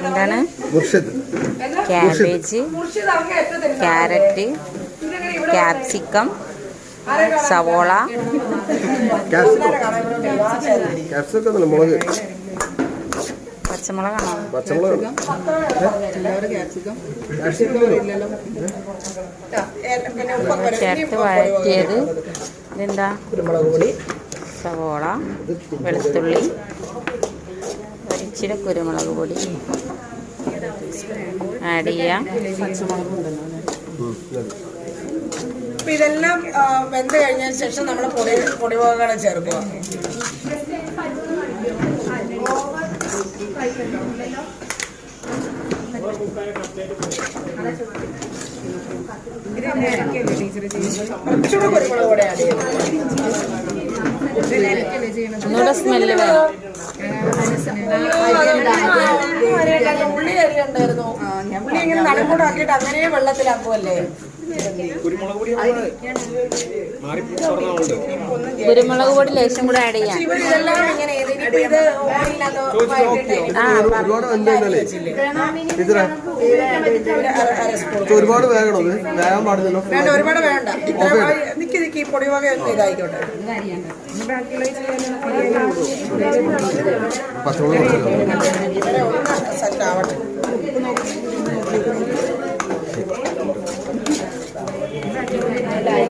എന്താണ്? Cabbage, carrot, capsicum, സവോള, പച്ചമുളകാണോ? ചേർത്ത് വഴറ്റിയത്. ഇതെന്താ? സവോള, വെളുത്തുള്ളി, ഇച്ചിരി കുരുമുളക് പൊടി ആഡ് ചെയ്യാം. ഇതെല്ലാം വെന്ത് കഴിഞ്ഞതിന് ശേഷം നമ്മൾ പൊടിവകകൾ ചേർക്കുക. കുറച്ചുകൂടെ കുരുമുളക് പൊടി ആഡ് ചെയ്യും. ഒന്നുകൂടെ സ്മെല്ല് വേണം. ഉള്ളി അരിയുണ്ടായിരുന്നു. ഉള്ളി ഇങ്ങനെ നടുക്കൂടാക്കിയിട്ട് അങ്ങനെ വെള്ളത്തിലാക്കുമല്ലേ? കുരുമുളക് പൊടി ലേശം കൂടെ ആഡ് ചെയ്യാം. ഒരുപാട് വേഗണം, വേഗം പാടില്ലല്ലോ. വേണ്ട, ഒരുപാട് വേണ്ട. നിക്ക് പൊടിവക ഒന്ന് ഇതായിക്കോട്ടെ. പച്ചമുളക് സെറ്റ് ആവട്ടെ.